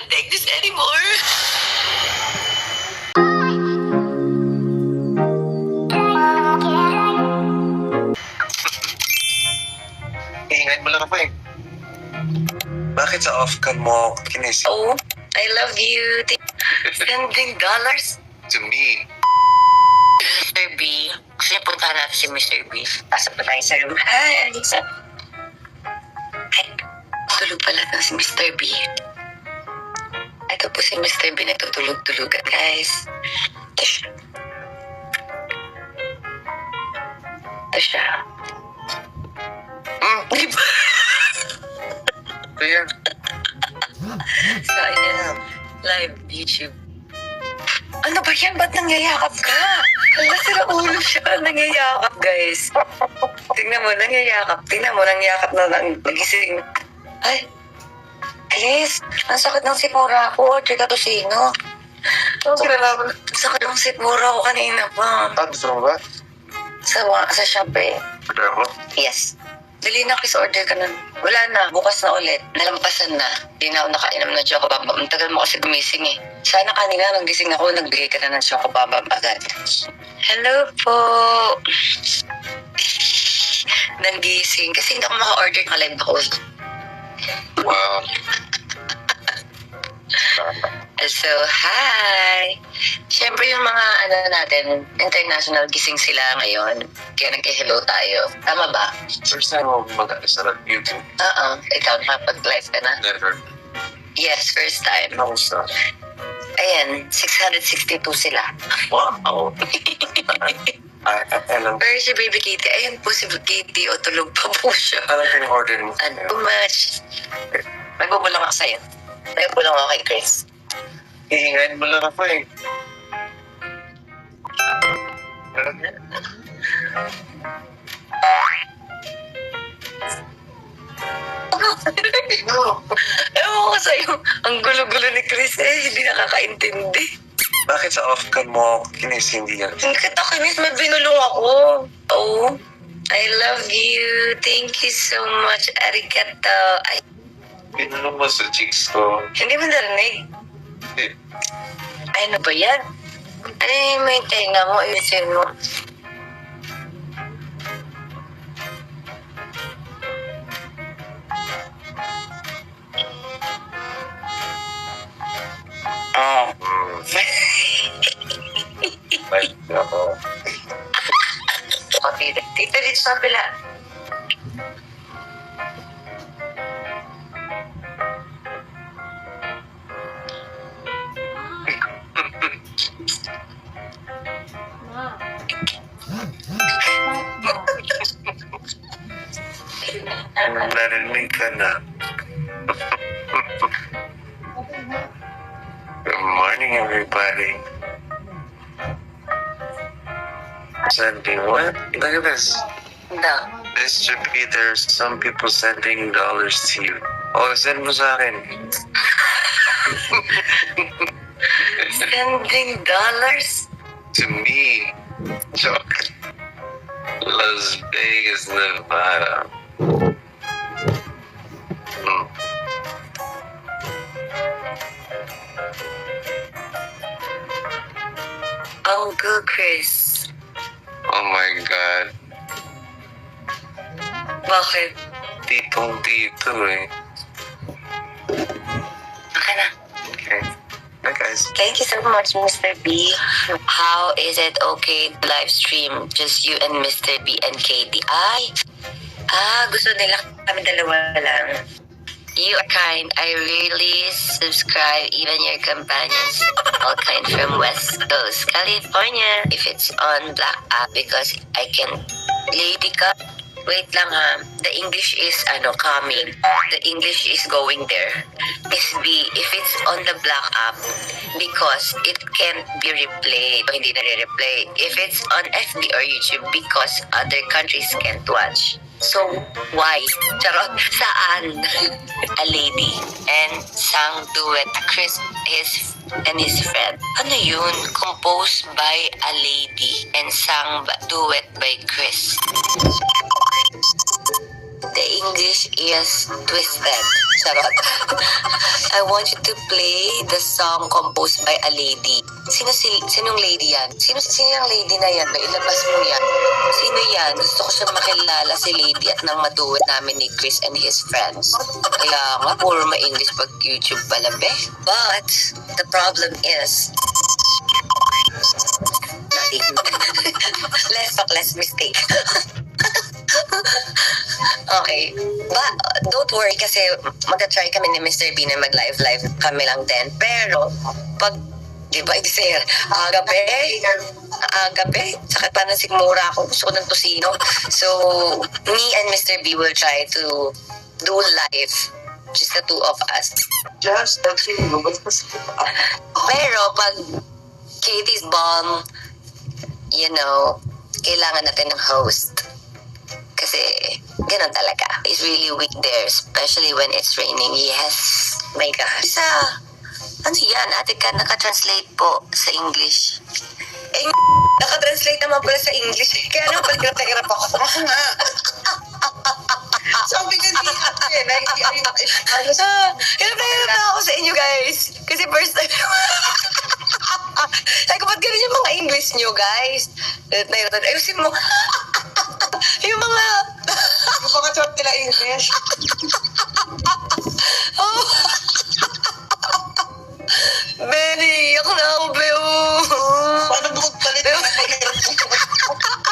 can't take this anymore. Iingay mo lang ako eh. Bakit sa off-cam mo kinis? Oh, I love you. Sending dollars To me. Mr. B. Kasi punta natin si Mr. B. Pasok pa tayo sa room. Hi, Alisa. Ay, tulog pala na si Mr. B. Ito po si Mr. B natutulog-tulugan, guys. Ito siya. Ito siya. Di ba? Ito yan. So, ayan. Live YouTube. Ano ba yan? Ba't nangyayakap ka? Wala, sira ulo siya. Nangyayakap, guys. Tingnan mo, nangyayakap. Tingnan mo, nangyayakap na nagising. Ay, Chris, ang sakit ng sipura ko. Order ka to sino? Ang sakit ng sipura ko kanina pa. Gusto mo ba? Sa Shopee. Order mo? Yes. Dali na, Chris, order ka na. Wala na, bukas na ulit. Nalampasan na. Hindi na ako nakainom ng Chocobamba. Ang tagal mo kasi gumising eh. Sana kanina, nang gising ako, nagbigay ka na ng Chocobamba agad. Hello po. Nanggising. Kasi hindi ako maka-order ng live ako. Wow. So, hi! Siyempre yung mga natin, international gising sila ngayon. Kaya nag-hello tayo. Tama ba? First time mo mag-asa ng YouTube? Oo. Ikaw nakapag-live ka na? Never. Yes, first time. Kamusta? Ayan, 662 sila. Wow. Alam. Pero si Baby Kitty, ayan po si Kitty, o tulog pa po siya. Anong order mo? Ano, too much. Magbubulang ako sa'yo. Magbubulang ako kay Chris. Iingay mo lang ako eh. No. Ewan ko sa'yo, ang gulo-gulo ni Chris hindi nakakaintindi. Bakit sa off-cam mo kinis hindi yan? Hindi kita kinis, may binulong ako. Oh, I love you. Thank you so much, arigato. Ay, Pinulong mo sa cheeks ko. hindi mo narinig? Hindi. Ay, ano ba yan? Ano yung may tenga mo? Ayusin mo. Ah. Ay, ako. O, tita dito sa kabila. Narinig ka na. Good morning, everybody. Sending what? Look at this. No. This should be there's some people sending dollars to you. Oh, send mo sa akin. Sending dollars? To me. Joke. Las Vegas, Nevada. Hmm. Uncle Chris. Oh my God. Bakit? Tipong dito eh. Okay na. Okay. Bye guys. Thank you so much, Mr. B. How is it okay to live stream just you and Mr. B and Katie? Gusto nila kami dalawa lang. You are kind. I really subscribe even your companions. All kind from West Coast, California. If it's on Black app because I can... Lady ka. Wait lang ha. The English is coming. The English is going there. Is B, if it's on the Black app, because it can't be replayed. O hindi nare-replay. If it's on FB or YouTube, because other countries can't watch. So, why? Charot, saan? A lady and sang duet Chris and his friend. Ano yun? Composed by a lady and sang duet by Chris. The English is twisted. Charot. I want you to play the song composed by a lady. Sinong lady yan? Sino yung lady na yan? May ilabas mo yan. Sino yan? Gusto ko siya makilala si lady at nang maduet namin ni Chris and his friends. Kaya nga, puro ma-English pag YouTube pala, be. But, the problem is, nothing. Less talk, less mistake. Okay. But, don't worry kasi mag-try kami ni Mr. B na mag-live kami lang din. Pero, pag, di ba, sir, agabi, sakit pa na sigmura ako, gusto ko ng tosino. So, me and Mr. B will try to do live, just the two of us. Just the two. Pero, pag Katie's bomb, you know, kailangan natin ng host. Kasi, ganun talaga. It's really weak there, especially when it's raining. Yes. My gosh. Ano yan? Ate ka, naka-translate po sa English. Eh, naka-translate naman pala sa English. Kaya naman pala hirap ako. Sabi ka di Hirap na ako sa inyo, guys. Kasi first time. Sabi ko, ba't ganun yung mga English nyo, guys? Ayusin mo. Yung mga chort nila English. Oh. Benny, iyak na ako, Beo. Paano bumagpalit?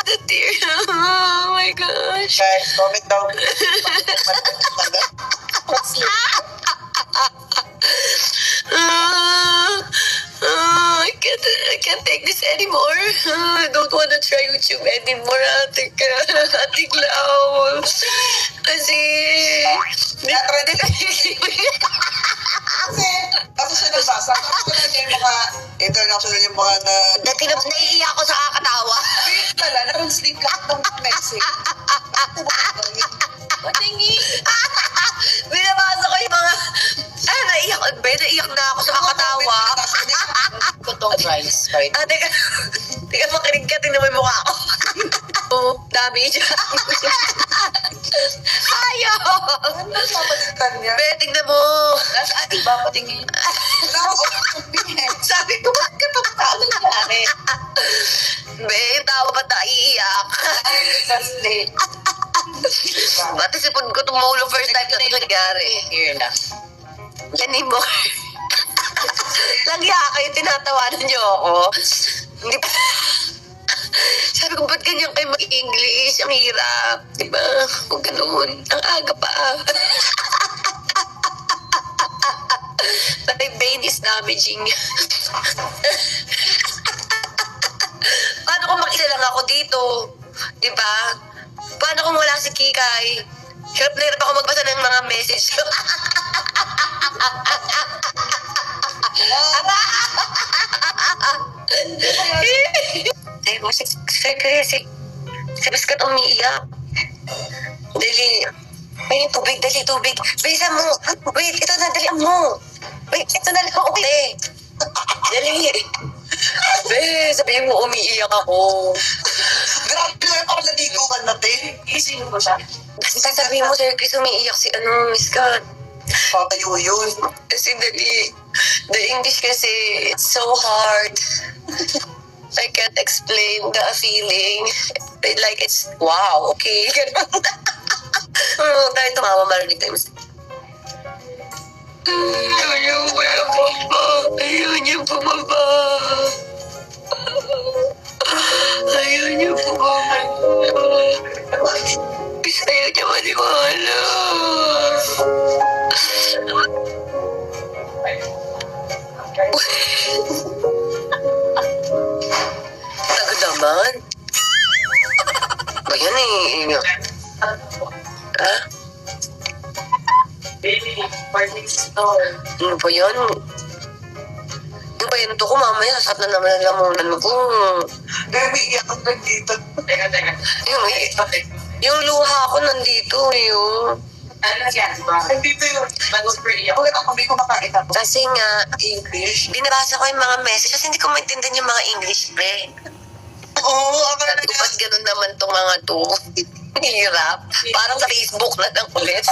The tear. Oh my gosh. Guys, comment down. I can't take this anymore. I don't wanna try YouTube anymore, Ate ka. Ate Clau. Kasi... Kasi siya nagbasa. International yung mga na... Naiiyak ako sa kakatawa. Wait pala, na-translate ka ng message. Patingi. Binabasa ko yung mga... naiiyak na ako sa kakatawa. Kutong rice, right? Teka, makinig ka, tingnan mo yung mukha ko. Oh, dami dyan. Ayaw! Ano ang papalitan niya? Be, tingnan mo. Iba patingin. Sabi ko, bakit pa tao nangyari? Be, tawa ba't naiiyak? Translate. Pati sipon ko tumulo first time na ito nangyari. Here na. Anymore. Langya kayo, tinatawanan niyo ako. Hindi pa. Sabi ko, ba't ganyan kayo mag-English? Ang hirap. Diba? Kung ganun. Ang aga pa. My brain is damaging. Paano kung mag-isa lang ako dito? Diba? Paano kung wala si Kikay? Hirap na hirap ako magbasa ng mga message. Ay, mo si Biskat umiiyak. Dali. May tubig, dali, tubig. Bilisan mo. Wait, ito na, dali mo. Wait, ito na lang. Okay. Dali. Be, sabihin mo umiiyak ako. Grabe lang ako naliguan natin. Isingin mo siya. Sabihin mo, Sir Chris, umiiyak si Miss Kat. Patayo yun. Kasi dali. The English kasi, it's so hard. I can't explain the feeling. Like, it's, wow, okay. Ganun. Dahil tumawa, marinig tayo. Ayaw niya bumaba. Ayaw niya bumaba. Ayaw niya bumaba. Ayaw niya maniwala. Tagod naman. Ba yan eh. Ha? Baby, party store. Ano ba yan? Ano ba yan? Ito ko mamaya. Sasap na naman ang lamunan ko. Baby, iyak ako dito. Teka. Yung luha ko nandito. Yung... Ano yan? Nandito yun. Bagos per iyak. Bakit ako may kumakain ako? Kasi nga, English? binabasa ko yung mga message kasi hindi ko maintindihan yung mga English, pre. Oo, ako na Ba't ganun naman tong mga to? Hirap. Parang sa Facebook na lang ulit.